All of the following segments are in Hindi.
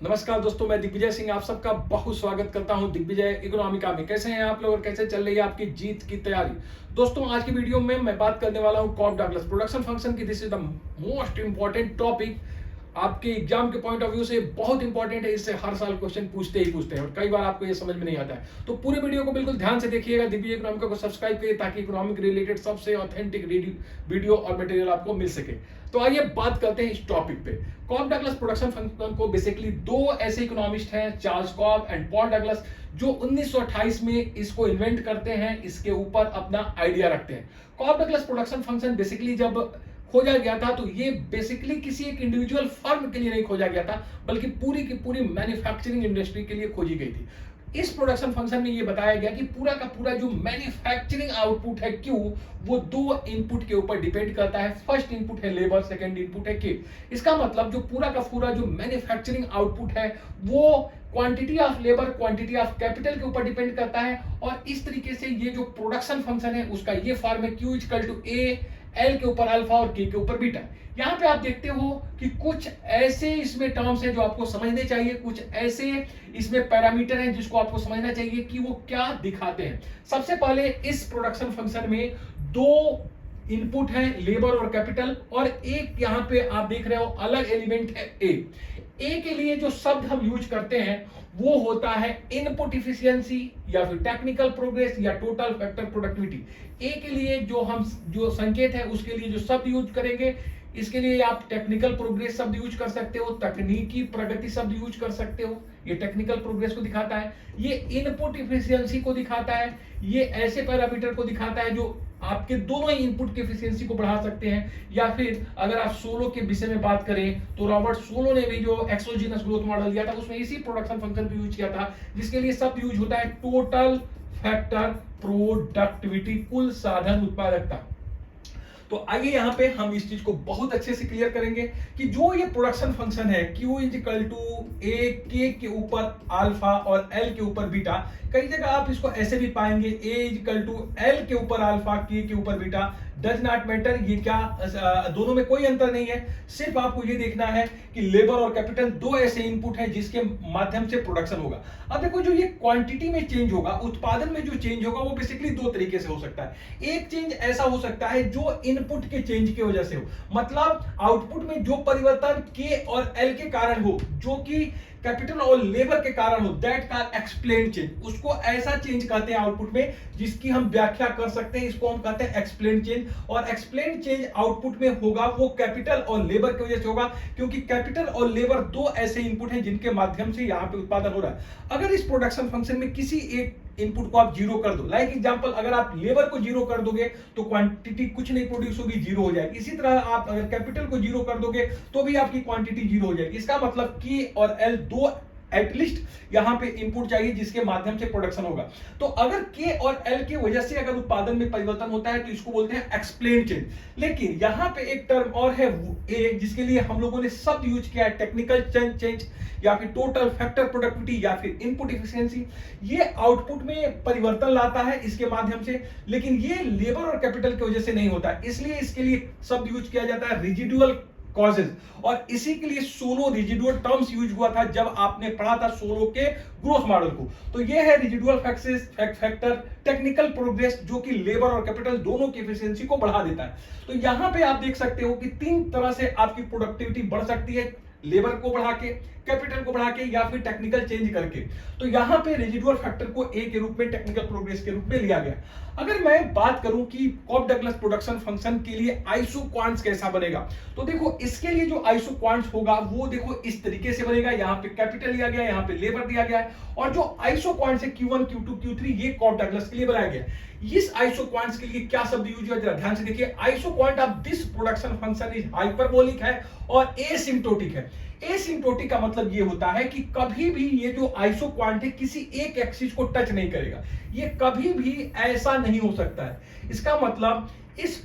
नमस्कार दोस्तों, मैं दिग्विजय सिंह आप सबका बहुत स्वागत करता हूं दिग्विजय इकोनॉमिका में। कैसे हैं आप लोग और कैसे चल रही है आपकी जीत की तैयारी। दोस्तों, आज की वीडियो में मैं बात करने वाला हूं कॉप डगलस प्रोडक्शन फंक्शन की। This is the most important topic. आपके एग्जाम के पॉइंट ऑफ व्यू से बहुत इंपॉर्टेंट है। इससे हर साल क्वेश्चन पूछते ही पूछते हैं और कई बार आपको ये समझ में नहीं आता है। तो पूरे वीडियो को बिल्कुल ध्यान से देखिएगा। दिग्विजय इकोनॉमिका को सब्सक्राइब करिए ताकि इकोनॉमिक रिलेटेड सबसे ऑथेंटिक वीडियो और मटेरियल आपको मिल सके। तो आइए बात करते हैं इस टॉपिक पे। कॉप डगलस प्रोडक्शन फंक्शन को बेसिकली दो ऐसे इकोनॉमिस्ट हैं, Charles Cobb and Paul Douglas, जो 1928 में इसको इन्वेंट करते हैं, इसके ऊपर अपना आइडिया रखते हैं। Cobb Douglas production function basically जब खोजा गया था तो ये बेसिकली किसी एक इंडिविजुअल फर्म के लिए नहीं खोजा गया था, बल्कि पूरी की पूरी मैन्युफैक्चरिंग इंडस्ट्री के लिए खोजी गई थी। इस प्रोडक्शन फंक्शन में ये बताया गया कि पूरा का पूरा जो मैन्युफैक्चरिंग आउटपुट है क्यू, वो दो इनपुट के ऊपर डिपेंड करता है। फर्स्ट इनपुट है लेबर, सेकंड इनपुट है के। इसका मतलब जो पूरा का पूरा जो मैन्युफैक्चरिंग आउटपुट है वो quantity of labour, quantity of capital के ऊपर डिपेंड करता है। और इस तरीके से ये जो प्रोडक्शन फंक्शन है उसका ये फॉर्म है Q equal to A, L के ऊपर अल्फा और के ऊपर बीटा। यहां पे आप देखते हो कि कुछ ऐसे इसमें टर्म्स हैं जो आपको समझने चाहिए, कुछ ऐसे इसमें पैरामीटर हैं जिसको आपको समझना चाहिए कि वो क्या दिखाते हैं। सबसे पहले इस प्रोडक्शन फंक्शन में दो इनपुट है, लेबर और कैपिटल, और एक यहां पे आप देख रहे हो अलग एलिमेंट है ए के लिए जो शब्द हम यूज करते हैं वो होता है इनपुट इफिशियंसी या फिर टेक्निकल प्रोग्रेस या टोटल फैक्टर प्रोडक्टिविटी। ए के लिए जो संकेत है उसके लिए जो शब्द यूज करेंगे, इसके लिए आप टेक्निकल प्रोग्रेस शब्द यूज कर सकते हो, तकनीकी प्रगति शब्द यूज कर सकते हो। ये टेक्निकल प्रोग्रेस को दिखाता है, ये इनपुट इफिशियंसी को दिखाता है, ये ऐसे पैरामीटर को दिखाता है जो आपके दोनों ही इनपुट की एफिशिएंसी को बढ़ा सकते हैं। या फिर अगर आप सोलो के विषय में बात करें तो रॉबर्ट सोलो ने भी जो एक्सोजीनस ग्रोथ मॉडल दिया था उसमें इसी प्रोडक्शन फंक्शन को यूज किया था, जिसके लिए शब्द यूज होता है टोटल फैक्टर प्रोडक्टिविटी, कुल साधन उत्पादकता। तो आइए यहां पे हम इस चीज को बहुत अच्छे से क्लियर करेंगे कि जो ये प्रोडक्शन फंक्शन है Q is equal to A के ऊपर अल्फा और L के ऊपर बीटा। कई जगह आप इसको ऐसे भी पाएंगे, A is equal to L के ऊपर अल्फा, के ऊपर बीटा। डज नॉट मैटर, ये क्या दोनों में कोई अंतर नहीं है। सिर्फ आपको ये देखना है कि लेबर और कैपिटल दो ऐसे इनपुट हैं जिसके माध्यम से प्रोडक्शन होगा। अब देखो, जो ये क्वांटिटी में चेंज होगा, उत्पादन में जो चेंज होगा वो बेसिकली दो तरीके से हो सकता है। एक चेंज ऐसा हो सकता है जो इनपुट के चेंज की वजह से हो, मतलब आउटपुट में जो परिवर्तन के और एल के कारण हो, जो कि कैपिटल और लेबर के कारण हो, दैट कार एक्सप्लेन चेंज। उसको ऐसा चेंज कहते हैं आउटपुट में जिसकी हम व्याख्या कर सकते हैं, इसको हम कहते हैं एक्सप्लेन चेंज। और एक्सप्लेन चेंज आउटपुट में होगा वो कैपिटल और लेबर की वजह से होगा, क्योंकि कैपिटल और लेबर दो ऐसे इनपुट हैं जिनके माध्यम से यहां पे उत्पादन हो रहा है। अगर इस प्रोडक्शन फंक्शन में किसी एक इनपुट को आप जीरो कर दो, लाइक एग्जांपल, अगर आप लेबर को जीरो कर दोगे तो क्वांटिटी कुछ नहीं प्रोड्यूस होगी, जीरो हो जाएगी। इसी तरह आप अगर कैपिटल को जीरो कर दोगे तो भी आपकी क्वांटिटी जीरो हो जाएगी। इसका मतलब के और एल दो एटलीस्ट यहां पे इनपुट चाहिए जिसके माध्यम से प्रोडक्शन होगा। तो अगर के और एल की वजह से अगर उत्पादन में परिवर्तन होता है तो इसको बोलते हैं एक्सप्लेन चेंज। लेकिन यहां पे एक टर्म और है ए, जिसके लिए हम लोगों ने शब्द यूज किया है टेक्निकल चेंज या फिर टोटल फैक्टर प्रोडक्टिविटी या फिर इनपुट एफिशिएंसी। ये आउटपुट में परिवर्तन लाता है इसके माध्यम से, लेकिन ये लेबर और कैपिटल की वजह से नहीं होता है, इसलिए इसके लिए शब्द यूज किया जाता है रेजिडुअल कॉजेज। और इसी के लिए सोलो रेजिडुअल टर्म्स यूज हुआ था जब आपने पढ़ा था सोलो के ग्रोथ मॉडल को। तो ये है रेजिडुअल फैक्टर, टेक्निकल प्रोग्रेस, जो कि लेबर और कैपिटल दोनों की एफिशिएंसी को बढ़ा देता है। तो यहां पे आप देख सकते हो कि तीन तरह से आपकी प्रोडक्टिविटी बढ़ सकती है, लेबर को बढ़ा के, कैपिटल को बढ़ा के, या फिर टेक्निकल चेंज करके। तो यहां पे रेजिडुअल फैक्टर को ए के रूप में, टेक्निकल प्रोग्रेस के रूप में लिया गया। अगर मैं बात करूं कि कॉप डगलस प्रोडक्शन फंक्शन के लिए आइसो क्वांट्स कैसा बनेगा, तो देखो इसके लिए जो आइसो क्वांट्स होगा वो देखो इस तरीके से बनेगा। यहां पे कैपिटल दिया गया, यहां पे लेबर दिया गया है, और जो आइसो क्वांट्स है Q1, Q2, Q3 ये कॉप डगलस के लिए बनाया गया। इस आइसो क्वांट्स के लिए क्या शब्द यूज हुआ, जरा ध्यान से देखिए। Iso quant of this production function is hyperbolic है और एसिम्प्टोटिक है। एसिम्प्टोटिक का मतलब ये होता है कि कभी भी ये जो आइसो क्वांट है किसी एक एक्सिस को टच नहीं करेगा, ये कभी भी ऐसा नहीं हो सकता है। इसका मतलब इस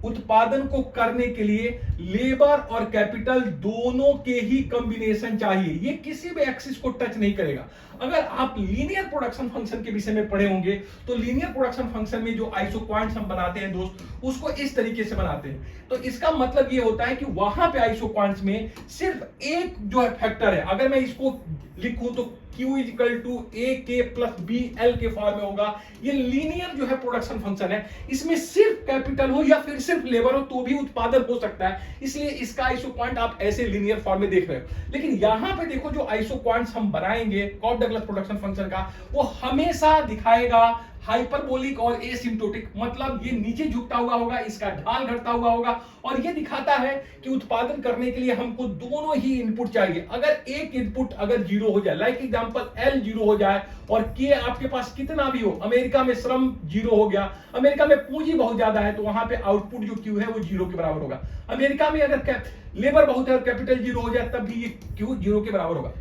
उत्पादन को करने के लिए लेबर और कैपिटल दोनों के ही कॉम्बिनेशन चाहिए, ये किसी भी एक्सिस को टच नहीं करेगा। अगर आप लीनियर प्रोडक्शन फंक्शन के विषय में पढ़े होंगे तो लीनियर प्रोडक्शन फंक्शन में जो आइसोक्वांट्स हम बनाते हैं दोस्त, उसको इस तरीके से बनाते हैं। तो इसका मतलब ये होता है कि वहां पे आइसोक्वांट्स में सिर्फ एक जो है फैक्टर है, अगर मैं इसको लिखूं तो Q इक्वल टू ए के प्लस बी एल के फॉर्म में होगा। ये लीनियर जो है प्रोडक्शन फंक्शन है, इसमें सिर्फ कैपिटल हो या फिर सिर्फ लेबर हो तो भी उत्पादन हो सकता है, इसलिए इसका आइसोक्वांट आप ऐसे लीनियर फॉर्म में देख रहे हो। लेकिन यहां पे देखो जो आइसोक्वांट्स हम बनाएंगे कॉफ डगलस प्रोडक्शन फंक्शन का, वो हमेशा दिखाएगा हाइपरबोलिक और एसिम्प्टोटिक, मतलब ये नीचे झुकता हुआ होगा, इसका ढाल घटता हुआ होगा, और ये दिखाता है कि उत्पादन करने के लिए हमको दोनों ही इनपुट चाहिए। अगर एक इनपुट अगर जीरो हो जाए, लाइक एग्जांपल एल जीरो हो जाए और के आपके पास कितना भी हो, अमेरिका में श्रम जीरो हो गया, अमेरिका में पूंजी बहुत ज्यादा है, तो वहां पे आउटपुट जो क्यू है वो जीरो के बराबर होगा। अमेरिका में अगर लेबर बहुत है और कैपिटल जीरो हो जाए तब भी ये क्यू जीरो के बराबर होगा।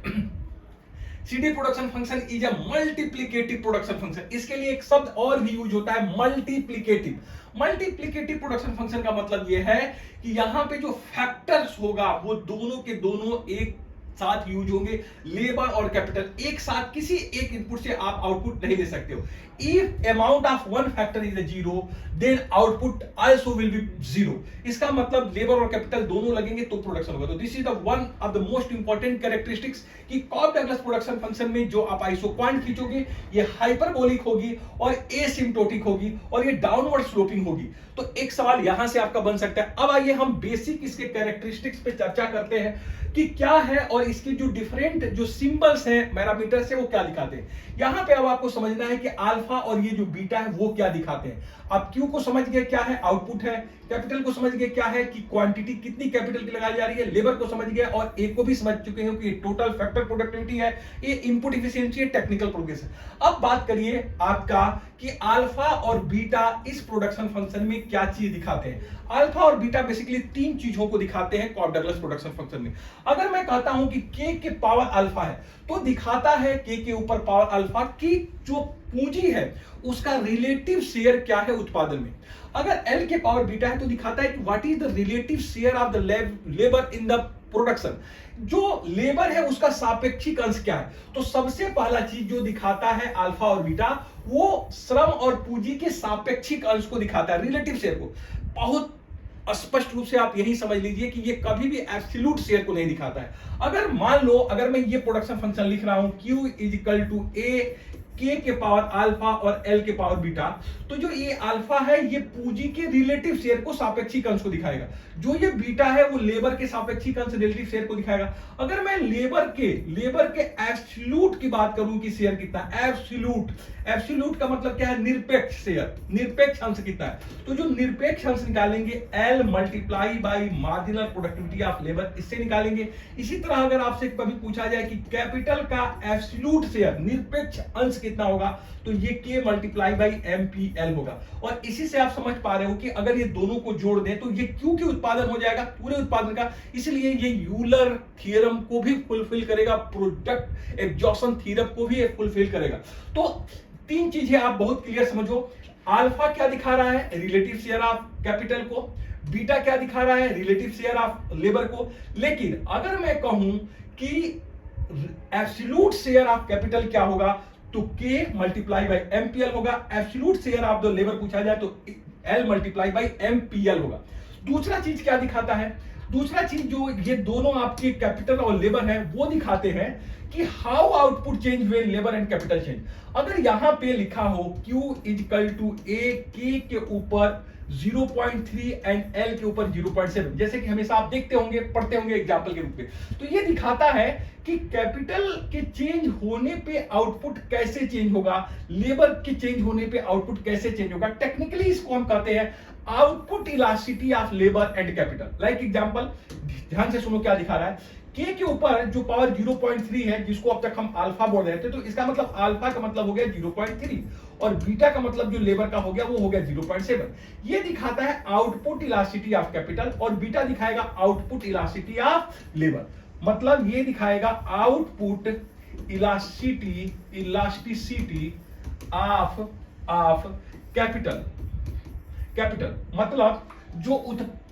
CD production function is a multiplicative production function. इसके लिए एक शब्द और भी यूज होता है, मल्टीप्लिकेटिव। मल्टीप्लिकेटिव प्रोडक्शन फंक्शन का मतलब यह है कि यहां पे जो फैक्टर्स होगा वो दोनों के दोनों एक साथ यूज होंगे, लेबर और कैपिटल एक साथ, किसी एक इनपुट से आप आउटपुट नहीं ले सकते हो। If amount of one factor is a zero, then output also will be zero। इसका मतलब लेबर और कैपिटल दोनों लगेंगे तो प्रोडक्शन होगा। तो this is the one of the most important characteristics कि कॉफ डगलस प्रोडक्शन फंक्शन में जो आप आइसोक्वांट खींचोगे ये हाइपरबोलिक होगी और एसिम्प्टोटिक होगी और ये डाउनवर्ड स्लोपिंग होगी। तो एक सवाल यहां से आपका बन सकता है। अब आइए हम बेसिक इसके कैरेक्टरिस्टिक्स पे चर्चा करते हैं कि क्या है और इसके जो डिफरेंट जो सिंबल्स हैं पैरामीटर से वो क्या दिखाते हैं। यहां पे अब आपको समझना है कि अल्फा और ये जो बीटा है वो क्या दिखाते हैं। आप क्यू को समझ गए क्या है, आउटपुट है, कैपिटल को समझ गए क्या है कि क्वांटिटी कितनी कैपिटल की लगाई जा रही है, लेबर को समझ गए और एक को भी समझ चुके हो कि टोटल फैक्टर प्रोडक्टिविटी है, ये इनपुट एफिशिएंसी है, टेक्निकल प्रोग्रेस है। अब बात करिए आपका कि अल्फा और बीटा इस प्रोडक्शन फंक्शन में क्या चीज दिखाते हैं। अल्फा और बीटा बेसिकली तीन चीजों को दिखाते हैं कॉफ डगलस प्रोडक्शन फंक्शन में। अगर मैं कहता हूं कि के के पावर अल्फा है तो दिखाता है के ऊपर पावर अल्फा की जो पूंजी है उसका रिलेटिव शेयर क्या है उत्पादन में। अगर एल के पावर बीटा है तो दिखाता है कि what is the relative share of the labour in the production, जो लेबर है उसका सापेक्षिक अंश क्या है। तो सबसे पहला चीज जो दिखाता है अल्फा और बीटा वो श्रम और पूंजी के सापेक्षिक अंश को दिखाता है, रिलेटिव शेयर को। बहुत स्पष्ट रूप से आप यही समझ लीजिए कि ये कभी भी एब्सोल्यूट शेयर को नहीं दिखाता है। अगर मान लो अगर मैं ये प्रोडक्शन फंक्शन लिख रहा हूं Q is equal to A K power alpha और एल के पावर बीटा, तो जो ये अल्फा है ये पूंजी के रिलेटिव शेयर को सापेक्षिक अंश को दिखाएगा, जो ये बीटा है वो लेबर के सापेक्षिक अंश रिलेटिव शेयर को दिखाएगा। अगर मैं लेबर के एब्सोल्यूट की बात करूं कि शेयर कितना, एब्सोल्यूट का मतलब क्या है, निरपेक्ष शेयर, निरपेक्ष अंश कितना है, तो जो निरपेक्ष अंश निकालेंगे L multiply by marginal productivity of labour, इससे निकालेंगे। इसी तरह अगर आपसे कभी पूछा जाए कि कैपिटल का एब्सोल्यूट शेयर निरपेक्ष अंश कितना होगा, तो ये के मल्टीप्लाई बाई एमपीएल होगा। और इसी से आप समझ पा रहे हो कि अगर ये दोनों को जोड़ दें तो ये क्यू के उत्पादन हो जाएगा, पूरे उत्पादन का, इसलिए ये यूलर थ्योरम को भी फुलफिल करेगा, प्रोडक्ट एग्जॉशन थ्योरम को भी फुलफिल करेगा। तो तीन चीजें आप बहुत क्लियर समझो, अल्फा क्या दिखा रहा है, रिलेटिव शेयर ऑफ कैपिटल को, बीटा क्या दिखा रहा है, रिलेटिव शेयर ऑफ लेबर को। लेकिन अगर मैं कहूं कि एब्सोल्यूट शेयर ऑफ कैपिटल क्या होगा, तो के मल्टीप्लाई बाई एमपीएल होगा। Absolute share of the labour पूछा जाए तो एल मल्टीप्लाई बाई एमपीएल होगा। दूसरा चीज क्या दिखाता है, दूसरा चीज जो ये दोनों आपके कैपिटल और लेबर है वो दिखाते हैं कि how output change when labour and capital change. अगर यहां पे लिखा हो Q is equal to A के ऊपर 0.3 एंड एल के ऊपर 0.7, जैसे कि हमेशा आप देखते होंगे, पढ़ते होंगे एग्जांपल के रूप में, तो ये दिखाता है कि कैपिटल के चेंज होने पे आउटपुट कैसे चेंज होगा, लेबर के चेंज होने पे आउटपुट कैसे चेंज होगा। टेक्निकली इसको हम कहते हैं output elasticity of labour and capital. Like example, ध्यान से सुनो क्या दिखा रहा है, के ऊपर जो पावर 0.3 है जिसको अब तक हम अल्फा बोल रहे थे, तो इसका मतलब अल्फा का मतलब हो गया 0.3 और बीटा का मतलब जो लेबर का हो गया वो हो गया 0.7। ये दिखाता है आउटपुट इलास्टिसिटी ऑफ कैपिटल और बीटा दिखाएगा आउटपुट इलास्टिसिटी ऑफ लेबर। मतलब ये दिखाएगा आउटपुट इलास्टिसिटी ऑफ कैपिटल मतलब जो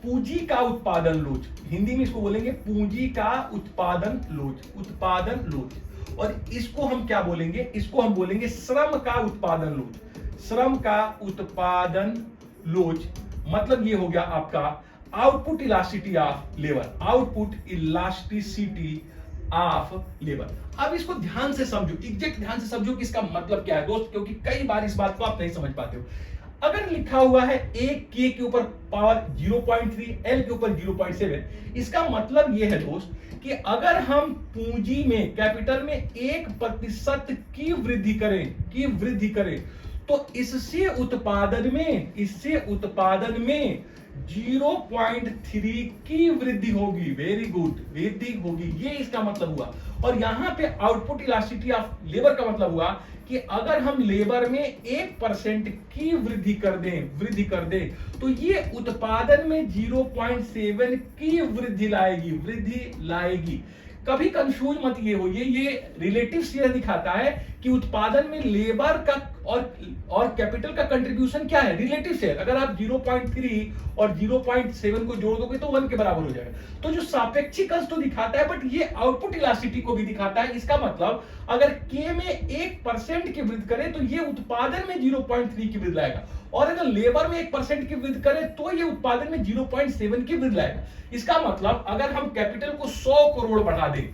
पूंजी का उत्पादन लोच, हिंदी में इसको बोलेंगे पूंजी का उत्पादन लोच, उत्पादन लोच। और इसको हम क्या बोलेंगे, इसको हम बोलेंगे श्रम का उत्पादन लोच, श्रम का उत्पादन लोच। मतलब ये हो गया आपका output elasticity of labour, output elasticity of labour. अब इसको ध्यान से समझो, एग्जैक्ट ध्यान से समझो कि इसका मतलब क्या है दोस्त, क्योंकि कई बार इस बात को आप नहीं समझ पाते हो। अगर लिखा हुआ है एक के ऊपर पावर 0.3, एल के ऊपर 0.7, इसका मतलब यह है दोस्त कि अगर हम पूंजी में, कैपिटल में 1% की वृद्धि करें तो इससे उत्पादन में 0.3 की वृद्धि होगी। वेरी गुड, वृद्धि होगी, ये इसका मतलब हुआ। और यहां पे आउटपुट इलास्टिसिटी ऑफ लेबर का मतलब हुआ कि अगर हम लेबर में 1% की वृद्धि कर दें तो ये उत्पादन में 0.7 की वृद्धि लाएगी। कभी कंफ्यूज मत ये होइए, ये रिलेटिव शेयर दिखाता है कि उत्पादन में लेबर का और कैपिटल का कंट्रीब्यूशन क्या है, रिलेटिव शेयर। अगर आप 0.3 और 0.7 को जोड़ दोगे तो 1 के बराबर हो जाएगा। तो जो सापेक्षिक अंश तो दिखाता है, बट ये आउटपुट इलास्टिसिटी को भी दिखाता है। इसका मतलब अगर के में 1% की वृद्धि करें तो ये उत्पादन में 0.3 की वृद्धि लाएगा, और अगर लेबर में 1% की वृद्धि करें तो ये उत्पादन में 0.7 की वृद्धि लाएगा। इसका मतलब अगर हम कैपिटल को 100 करोड़ बढ़ा दें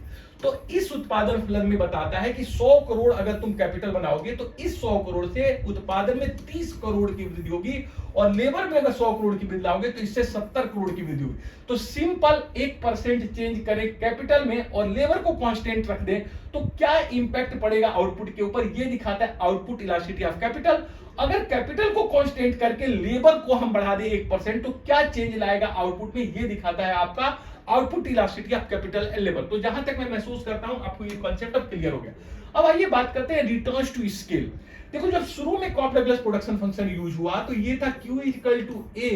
तो इस उत्पादन फलन में बताता है कि 100 करोड़ अगर तुम कैपिटल बनाओगे तो इस 100 करोड़ से उत्पादन में 30 करोड़ की वृद्धि होगी, और लेबर में अगर 100 करोड़ की वृद्धि लाओगे तो इससे 70 करोड़ की वृद्धि होगी। तो सिंपल 1% चेंज करें कैपिटल में और लेबर को कांस्टेंट रख दें तो क्या इंपैक्ट पड़ेगा आउटपुट के ऊपर, ये दिखाता है आउटपुट इलास्टिसिटी ऑफ कैपिटल। अगर कैपिटल को कांस्टेंट करके लेबर को हम बढ़ा दें 1% तो क्या चेंज लाएगा आउटपुट में, ये दिखाता है आपका output elasticity of capital and labour. तो जहां तक मैं महसूस करता हूं आपको ये कॉन्सेप्ट अब क्लियर हो गया। अब आइए बात करते हैं रिटर्न्स टू स्केल। देखो जब शुरू में कॉस्ट डगलस प्रोडक्शन फंक्शन यूज हुआ तो ये था Q equal to A,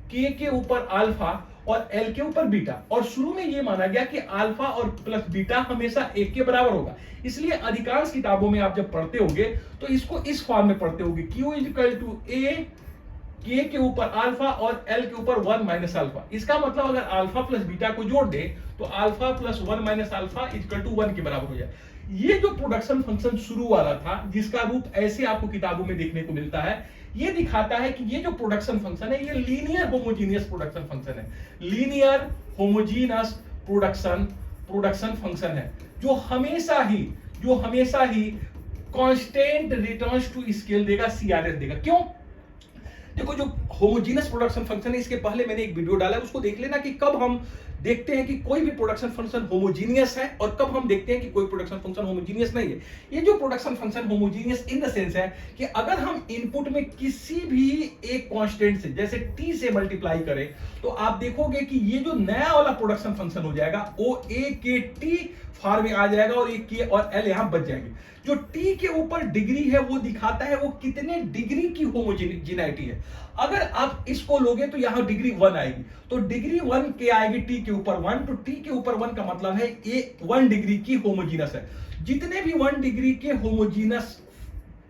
K के ऊपर अल्फा और L के ऊपर बीटा, और शुरू में ये माना गया कि अल्फा और प्लस बीटा हमेशा 1 के बराबर होगा। इसलिए अधिकांश किताबों में आप जब पढ़ते होगे तो इसको इस फॉर्म में पढ़ते होगे, Q equal to A, K के ऊपर अल्फा और L के ऊपर 1 माइनस अल्फा। इसका मतलब अगर अल्फा प्लस बीटा को जोड़ दे तो alpha plus 1 minus alpha equal to 1 के बराबर हो जाए। ये जो प्रोडक्शन फंक्शन शुरू वाला था, जिसका रूप ऐसे आपको किताबों में देखने को मिलता है, ये दिखाता है कि ये जो प्रोडक्शन फंक्शन है ये लीनियर होमोजीनियस प्रोडक्शन फंक्शन है, लीनियर होमोजीनियस प्रोडक्शन फंक्शन है जो हमेशा ही कांस्टेंट रिटर्न्स टू स्केल देगा, CRS देगा। क्यों? देखो जो होमोजीनियस प्रोडक्शन फंक्शन है, इसके पहले मैंने एक वीडियो डाला है, उसको देख लेना कि कब हम देखते हैं कि कोई भी प्रोडक्शन फंक्शन होमोजीनियस है और कब हम देखते हैं कि कोई प्रोडक्शन फंक्शन होमोजीनियस नहीं है। ये जो production function homogeneous in the sense है कि अगर हम इनपुट में किसी भी एक कांस्टेंट से, जैसे t से मल्टीप्लाई करें, तो आप देखोगे कि ये जो नया वाला प्रोडक्शन फंक्शन हो जाएगा वो a के t फॉर्म में आ जाएगा और एक k और l यहां बच जाएंगे। जो t के ऊपर डिग्री है वो दिखाता है वो कितने डिग्री की होमोजीनिटी है। अगर आप इसको लोगे तो यहां डिग्री 1 आएगी, तो डिग्री 1 के आएगी t के ऊपर 1, तो t के ऊपर 1 का मतलब है ये 1 डिग्री की होमोजीनस है। जितने भी 1 डिग्री के होमोजीनस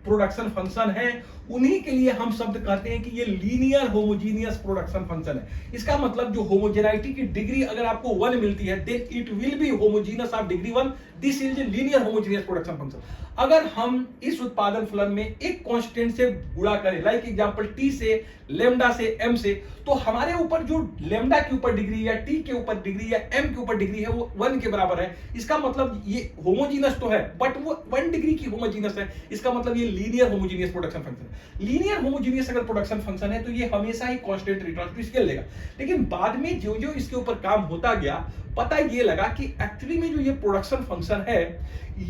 प्रोडक्शन फंक्शन है उन्हीं के लिए हम शब्द कहते हैं कि ये लीनियर होमोजीनियस प्रोडक्शन फंक्शन है। इसका मतलब जो होमोजेनिटी की डिग्री अगर आपको 1 मिलती है then it will be homogeneous of degree 1, this is a linear homogeneous production function. अगर हम इस उत्पादन फलन में एक कांस्टेंट से गुणा करें, लाइक एग्जांपल t से, लेमडा से, m से, तो हमारे ऊपर जो लेमडा के ऊपर डिग्री या t के ऊपर डिग्री या m के ऊपर डिग्री है वो 1 के बराबर है। इसका मतलब ये होमोजीनियस तो है बट वो 1 डिग्री की होमोजीनियस है। इसका मतलब ये लीनियर होमोजीनियस प्रोडक्शन फंक्शन है। लीनियर होमोजीनियस अगर प्रोडक्शन फंक्शन है तो ये हमेशा ही कांस्टेंट रिटर्न टू स्केल देगा। लेकिन बाद में जो जो इसके ऊपर काम होता गया, पता ये लगा कि एक्चुअली में जो ये प्रोडक्शन फंक्शन है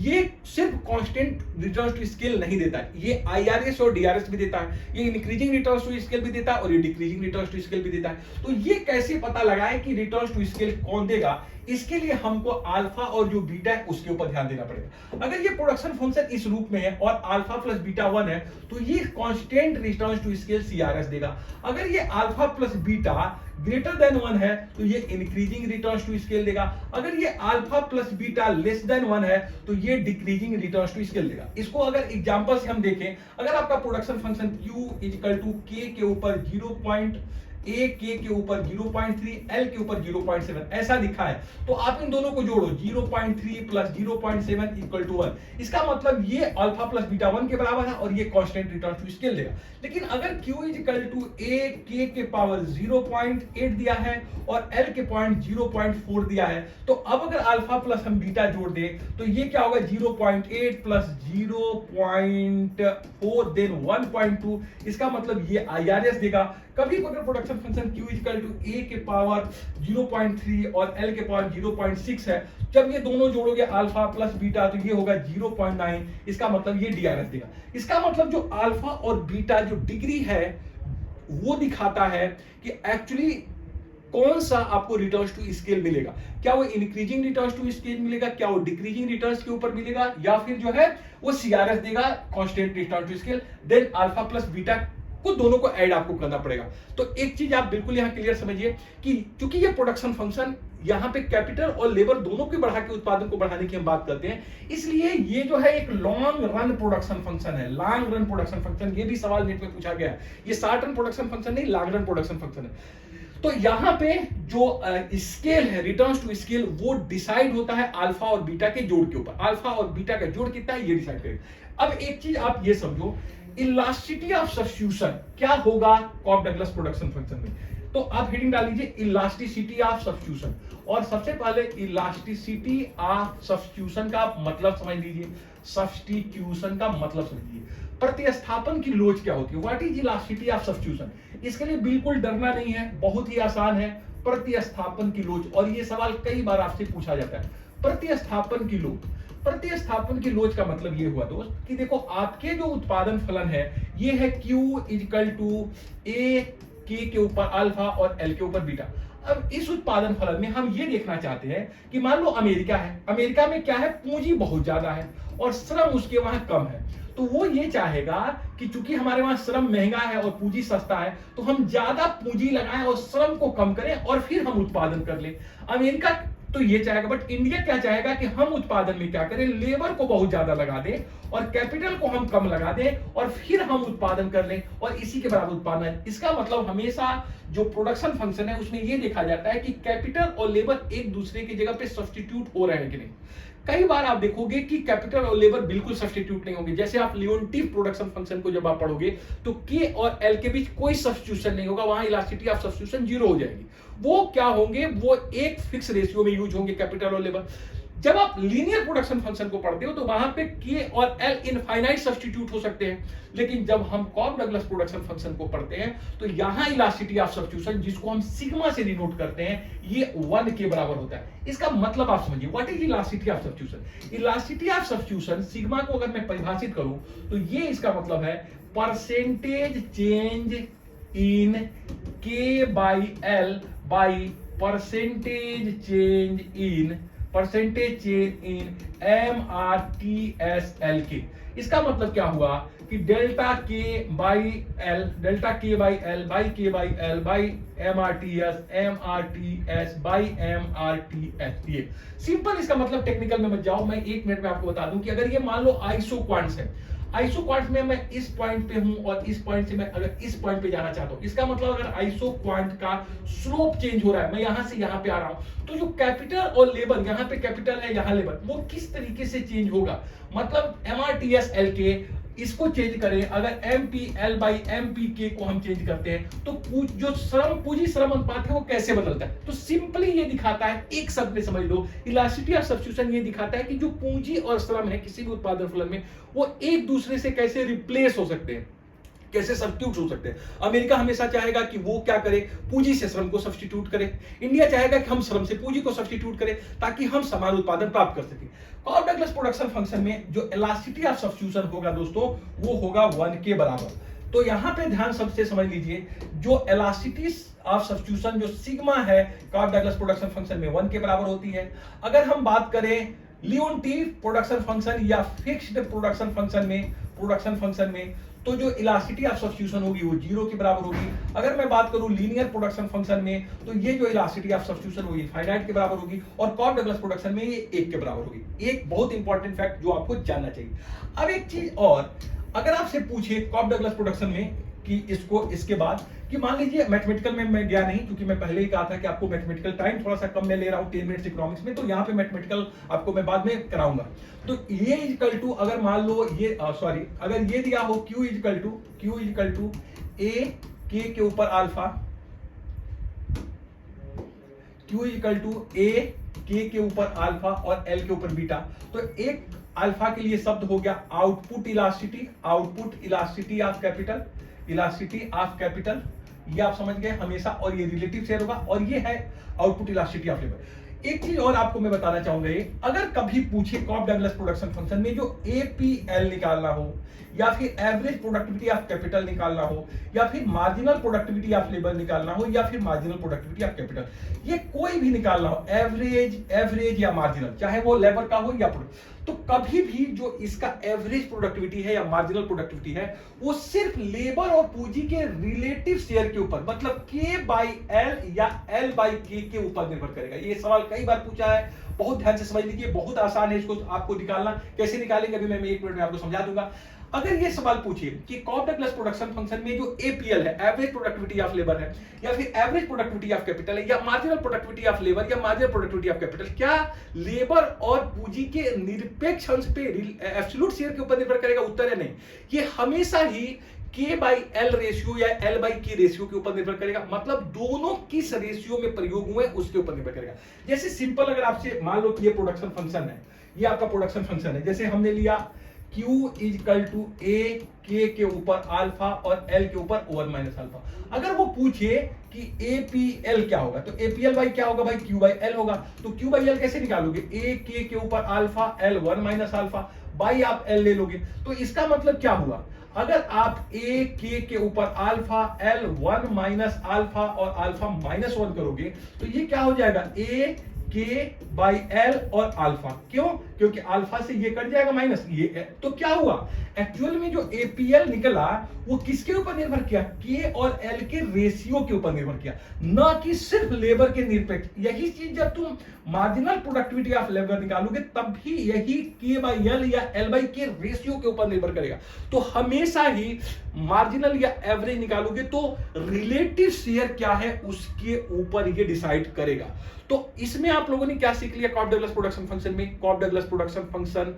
ये सिर्फ कांस्टेंट रिटर्न टू स्केल नहीं देता है, ये IRS और DRS भी देता है, ये इंक्रीजिंग रिटर्न टू स्केल भी देता है और ये डिक्रीजिंग रिटर्न टू स्केल भी देता है। तो ये कैसे पता लगाए कि रिटर्न टू स्केल कौन देगा, इसके लिए हमको अल्फा और जो बीटा है उसके ऊपर ध्यान देना पड़ेगा। अगर ये प्रोडक्शन फंक्शन इस रूप में है और अल्फा प्लस बीटा 1 है तो ये constant return to scale CRS देगा। अगर ये alpha plus beta greater than 1 है तो ये इंक्रीजिंग रिटर्न टू स्केल देगा। अगर ये alpha plus beta less than 1 है तो ये डिक्रीजिंग रिटर्न टू स्केल देगा। इसको अगर एग्जांपल से हम देखें, अगर आपका production function Q equal to K के ऊपर ए के ऊपर 0.3 एल के ऊपर 0.7 ऐसा लिखा है, तो आप इन दोनों को जोड़ो 0.3 प्लस 0.7 इक्वल टू 1। इसका मतलब ये अल्फा प्लस बीटा 1 के बराबर है और ये कांस्टेंट रिटर्न टू स्केल देगा। लेकिन अगर Q is equal to A K power 0.8 दिया है और एल के पॉइंट 0.4 दिया है, तो अब अगर अल्फा प्लस हम बीटा जोड़ दे तो ये क्या होगा 0.8 प्लस 0.4 देन 1.2। इसका मतलब ये IRS देगा। कभी अगर production function Q equal to A K power 0.3 और एल के पावर 0.6 है, जब ये दोनों जोड़ोगे अल्फा प्लस बीटा तो ये होगा 0.9। इसका मतलब ये DRS देगा। इसका मतलब जो अल्फा और बीटा जो डिग्री है वो दिखाता है कि एक्चुअली कौन सा आपको रिटर्न्स टू स्केल मिलेगा। क्या वो इंक्रीजिंग रिटर्न्स टू स्केल मिलेगा, क्या वो डिक्रीजिंग रिटर्न्स के ऊपर मिलेगा, या फिर जो है वो CRS देगा, constant return to scale. Then alpha plus beta को दोनों को ऐड आपको करना पड़ेगा। तो एक चीज आप बिल्कुल यहां क्लियर समझिए कि चूंकि ये प्रोडक्शन फंक्शन यहां पे कैपिटल और लेबर दोनों की बढ़ा के उत्पादन को बढ़ाने की हम बात करते हैं, इसलिए ये जो है एक लॉन्ग रन प्रोडक्शन फंक्शन है। लॉन्ग रन प्रोडक्शन फंक्शन, ये भी सवाल नेट में पूछा गया है। ये शॉर्ट रन प्रोडक्शन फंक्शन नहीं, लॉन्ग रन प्रोडक्शन फंक्शन है। तो यहां पे जो स्केल है, रिटर्न्स टू स्केल, वो डिसाइड होता है अल्फा और बीटा के जोड़ के ऊपर। अल्फा और बीटा का जोड़ कितना है ये डिसाइड करेगा। अब एक चीज आप ये समझो, इलास्टिसिटी ऑफ सब्स्टिट्यूशन क्या होगा कॉफ डगलस प्रोडक्शन फंक्शन में। तो आप हेडिंग डाल लीजिए इलास्टिसिटी ऑफ सब्स्टिट्यूशन, और सबसे पहले इलास्टिसिटी ऑफ सब्स्टिट्यूशन का मतलब समझ लीजिए। सब्स्टिट्यूशन का मतलब समझिए, प्रतिस्थापन की लोच क्या होती है। What is elasticity of substitution. इसके लिए बिल्कुल डरना नहीं है, बहुत ही आसान है। प्रतिस्थापन की लोच, और ये सवाल कई बार आपसे पूछा जाता है। प्रतिस्थापन की लोच, प्रतिस्थापन की लोच का मतलब ये हुआ दोस्त कि देखो आपके जो उत्पादन फलन है ये है Q इक्वल टू ए के ऊपर अल्फा और एल के ऊपर बीटा। अब इस उत्पादन फलन में हम ये देखना चाहते हैं कि मान लो अमेरिका है, अमेरिका में क्या है, पूंजी बहुत ज्यादा है और श्रम उसके वहां कम है। तो वो ये चाहेगा कि चूंकि हमारे वहां श्रम महंगा है और पूंजी सस्ता है, तो हम ज्यादा पूंजी लगाएं और श्रम को कम करें और फिर हम उत्पादन कर लें। अमेरिका तो ये चाहेगा, बट इंडिया क्या चाहेगा कि हम उत्पादन में क्या करें, लेबर को बहुत ज्यादा लगा दें और कैपिटल को हम कम लगा दें और फिर हम उत्पादन कर लें और इसी के बराबर उत्पादन है। इसका मतलब हमेशा जो प्रोडक्शन फंक्शन है उसमें ये देखा जाता है कि कैपिटल और लेबर एक दूसरे की जगह पे सब्स्टिट्यूट हो रहे हैं कि नहीं। कई बार आप देखोगे कि कैपिटल और लेबर बिल्कुल सब्स्टिट्यूट नहीं होंगे। जैसे आप लियोन्टिफ प्रोडक्शन फंक्शन को जब आप पढ़ोगे तो के और एल के बीच कोई सब्स्टिट्यूशन नहीं होगा, वहां इलास्टिसिटी ऑफ सब्स्टिट्यूशन जीरो हो जाएगी। वो क्या होंगे, वो एक फिक्स रेशियो में यूज होंगे कैपिटल और लेबर। जब आप लीनियर प्रोडक्शन फंक्शन को पढ़ते हो तो वहां पे के और एल इनफाइनाइट सब्स्टिट्यूट हो सकते हैं, लेकिन जब हम कॉफ डगलस प्रोडक्शन फंक्शन को पढ़ते हैं तो यहां इलास्टिसिटी ऑफ सब्स्टिट्यूशन, जिसको हम सिग्मा से डिनोट करते हैं, ये 1 के बराबर होता है। इसका मतलब आप समझिए, what is elasticity of substitution. Elasticity of substitution sigma को अगर मैं परिभाषित करूं तो ये इसका मतलब है परसेंटेज चेंज इन के by L by percentage change in MRTSL के। इसका मतलब क्या हुआ कि डेल्टा के बाई एल बाई के by L by MRTS by MRTS। ये सिंपल, इसका मतलब टेक्निकल में मत जाओ, मैं 1 मिनट में आपको बता दूं कि अगर ये मान लो आइसो क्वांट्स है, आइसो क्वांट में मैं इस पॉइंट पे हूं और इस पॉइंट से मैं अगर इस पॉइंट पे जाना चाहता हूं, इसका मतलब अगर आइसो क्वांट का स्लोप चेंज हो रहा है, मैं यहां से यहां पे आ रहा हूं, तो जो कैपिटल और लेबर, यहां पे कैपिटल है यहां लेबर, वो किस तरीके से चेंज होगा। मतलब MRTSL के इसको चेंज करें, अगर MPL बाई MPK को हम चेंज करते हैं तो जो श्रम पूंजी श्रम अनुपात है वो कैसे बदलता है। तो सिंपली ये दिखाता है, एक शब्द में समझ लो, इलास्टिसिटी ऑफ सब्स्टिट्यूशन ये दिखाता है कि जो पूंजी और श्रम है किसी भी उत्पादन फलन में, वो एक दूसरे से कैसे रिप्लेस हो सकते हैं, कैसे सब्स्टिट्यूट हो सकते हैं। अमेरिका हमेशा चाहेगा कि वो क्या करे, पूंजी से श्रम को सब्स्टिट्यूट करे। इंडिया चाहेगा कि हम श्रम से पूंजी को सब्स्टिट्यूट करें ताकि हम समान उत्पादन प्राप्त कर सकें। कॉफ डगलस प्रोडक्शन फंक्शन में जो इलास्टिसिटी ऑफ सब्स्टिट्यूशन होगा दोस्तों, वो होगा 1 के बराबर। तो यहां पे ध्यान सबसे समझ लीजिए, जो इलास्टिसिटी ऑफ सब्स्टिट्यूशन जो सिग्मा है कॉफ डगलस प्रोडक्शन फंक्शन में 1 के बराबर होती है। अगर हम बात करें लियोन्टिफ प्रोडक्शन फंक्शन या फिक्स्ड प्रोडक्शन फंक्शन में तो जो इलास्टिसिटी ऑफ सब्स्टिट्यूशन होगी वो 0 के बराबर होगी। अगर मैं बात करूं लीनियर प्रोडक्शन फंक्शन में तो ये जो इलास्टिसिटी ऑफ सब्स्टिट्यूशन होगी इनफाइनाइट के बराबर होगी, और कॉफ डगलस प्रोडक्शन में ये 1 के बराबर होगी। एक बहुत इंपॉर्टेंट फैक्ट जो आपको जानना चाहिए। अब एक चीज और, अगर आपसे पूछे कॉफ डगलस प्रोडक्शन में कि इसके बाद कि मान लीजिए मैथमेटिकल में मैं गया नहीं, क्योंकि मैं पहले ही कहा था कि आपको मैथमेटिकल टाइम थोड़ा सा कम मैं ले रहा हूं 10 मिनट्स इकोनॉमिक्स में, तो यहां पे मैथमेटिकल आपको मैं बाद में कराऊंगा। तो ये इक्वल टू, अगर मान लो ये सॉरी अगर ये दिया हो Q equal to A K के ऊपर alpha, Q equal to A K के ऊपर अल्फा और L के ऊपर बीटा, तो एक अल्फा के लिए शब्द हो गया आउटपुट इलास्टिसिटी ऑफ कैपिटल, ये आप समझ गए हमेशा, और ये रिलेटिव शेयर होगा, और ये है आउटपुट इलास्टिसिटी ऑफ लेबर। एक चीज और आपको मैं बताना चाहूंगा, ये अगर कभी पूछे कॉफ डगलस प्रोडक्शन फंक्शन में जो एपीएल निकालना हो, या फिर एवरेज प्रोडक्टिविटी ऑफ कैपिटल निकालना हो, या फिर मार्जिनल प्रोडक्टिविटी ऑफ लेबर निकालना हो, या फिर मार्जिनल प्रोडक्टिविटी ऑफ कैपिटल, ये कोई भी निकालना हो, एवरेज या मार्जिनल, चाहे वो लेबर का हो या तो कभी भी जो इसका एवरेज प्रोडक्टिविटी है या मार्जिनल प्रोडक्टिविटी है, वो सिर्फ लेबर और पूंजी के रिलेटिव शेयर के ऊपर, मतलब K/L या L/K के ऊपर निर्भर करेगा। ये सवाल कई बार पूछा है, बहुत ध्यान से समझ लीजिए, बहुत आसान है इसको आपको निकालना। कैसे निकालेंगे अभी मैं 1 मिनट में आपको समझा दूंगा। अगर ये सवाल पूछिए कि कॉफ डगलस प्रोडक्शन फंक्शन में जो एपीएल है, एवरेज प्रोडक्टिविटी ऑफ लेबर है, या फिर एवरेज प्रोडक्टिविटी ऑफ कैपिटल है, या मार्जिनल प्रोडक्टिविटी ऑफ लेबर या मार्जिनल प्रोडक्टिविटी ऑफ कैपिटल, क्या लेबर और पूंजी के निरपेक्ष अंश पे एब्सोल्यूट शेयर के ऊपर निर्भर करेगा? उत्तर है नहीं, ये हमेशा ही K/L रेशियो या L/K रेशियो के ऊपर निर्भर करेगा, मतलब दोनों किस रेशियो में प्रयोग हुए उसके ऊपर निर्भर करेगा। जैसे सिंपल, अगर आपसे मान लो कि ये प्रोडक्शन फंक्शन है, ये आपका प्रोडक्शन फंक्शन है, जैसे हमने लिया Q equal to A K के ऊपर अल्फा और L के ऊपर ओवर माइनस अल्फा। अगर वो पूछे कि APL क्या होगा, तो APL बाई क्या होगा भाई? Q/L होगा। तो Q/L कैसे निकालोगे? A K के ऊपर alpha L 1 minus alpha, by आप L ले लोगे। तो इसका मतलब क्या हुआ? अगर आप A K के ऊपर अल्फा L 1 माइनस अल्फा और अल्फा माइनस 1 करोगे, तो ये क्या हो जाएगा? A K/L और अल्फा। क्यों? क्योंकि अल्फा से ये कट जाएगा माइनस, ये तो क्या हुआ? एक्चुअल में जो APL निकला वो किसके ऊपर निर्भर किया? K और L के रेशियो के ऊपर निर्भर किया, ना कि सिर्फ लेबर के निरपेक्ष। यही चीज जब तुम मार्जिनल प्रोडक्टिविटी ऑफ लेबर निकालोगे, तब भी यही K/L या L/K रेशियो के ऊपर निर्भर करेगा। तो हमेशा ही मार्जिनल या एवरेज निकालोगे तो रिलेटिव शेयर क्या है उसके ऊपर ये डिसाइड करेगा। तो इसमें आप लोगों ने क्या सीख लिया कॉफ डगलस प्रोडक्शन फंक्शन में? कॉफ डगलस प्रोडक्शन फंक्शन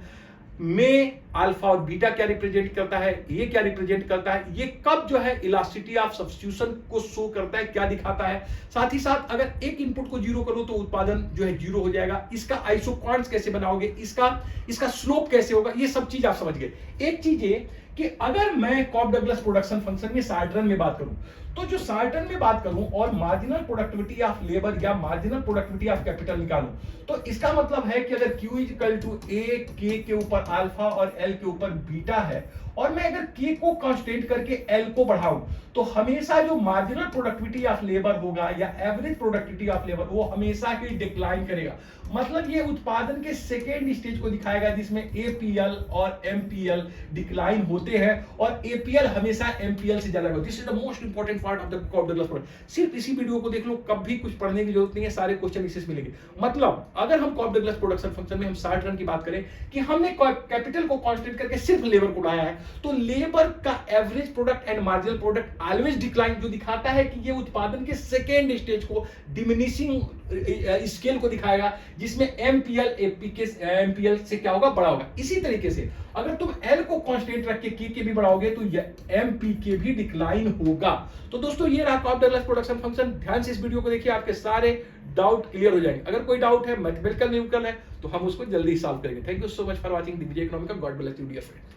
में अल्फा और बीटा क्या रिप्रेजेंट करता है, ये क्या रिप्रेजेंट करता है, ये कब जो है इलास्टिसिटी ऑफ सब्स्टिट्यूशन को शो करता है, क्या दिखाता है। साथ ही साथ अगर एक इनपुट को जीरो करो तो उत्पादन जो है जीरो हो जाएगा। इसका आइसोक्वांट्स कैसे बनाओगे, इसका स्लोप कैसे होगा, ये सब चीज आप समझ गए। एक चीज ये कि अगर मैं कॉफ डगलस प्रोडक्शन फंक्शन में सार्ट्रन में बात करूं, तो जो सार्ट्रन में बात करूं और मार्जिनल प्रोडक्टिविटी ऑफ लेबर या मार्जिनल प्रोडक्टिविटी ऑफ कैपिटल निकालूं, तो इसका मतलब है कि अगर Q equal to A K के ऊपर अल्फा और L के ऊपर बीटा है, और मैं अगर K को कांस्टेंट करके L को बढ़ाऊं, तो हमेशा जो मार्जिनल प्रोडक्टिविटी ऑफ लेबर होगा या एवरेज प्रोडक्टिविटी ऑफ लेबर, वो हमेशा ही डिक्लाइन करेगा। मतलब ये उत्पादन के सेकेंड स्टेज को दिखाएगा, जिसमें APL और MPL डिक्लाइन होते हैं, और APL हमेशा MPL से ज्यादा होगा। This is the most important part of the Cobb Douglas product. सिर्फ इसी वीडियो को देख लो, कभी कुछ पढ़ने की जरूरत नहीं है, सारे क्वेश्चन इसी से मिलेंगे। मतलब अगर हम कॉफ डगलस प्रोडक्शन फंक्शन में हम सार्ट्रन की बात करें कि हमने कैपिटल को कांस्टेंट करके सिर्फ लेबर को उड़ाया है, तो लेबर का average product and marginal product always decline, जो दिखाता है कि ये उत्पादन के सेकेंड स्टेज को, डिमिनिशिंग स्केल को दिखाएगा, जिसमें MPL से क्या होगा? बड़ा होगा। इसी तरीके से अगर तुम L को कांस्टेंट रख के K भी बढ़ाओगे तो MPK भी डिक्लाइन होगा। तो दोस्तों ये रहा कॉफ डगलस प्रोडक्शन फंक्शन। ध्यान से इस वीडियो को देखिए, आपके सारे डाउट क्लियर हो जाएंगे। अगर कोई डाउट है, मैथमेटिकल न्यूमेरिकल है, तो हम उसको जल्दी सॉल्व करेंगे। Thank you so much for watching Digvijay economic. God bless you dear friend.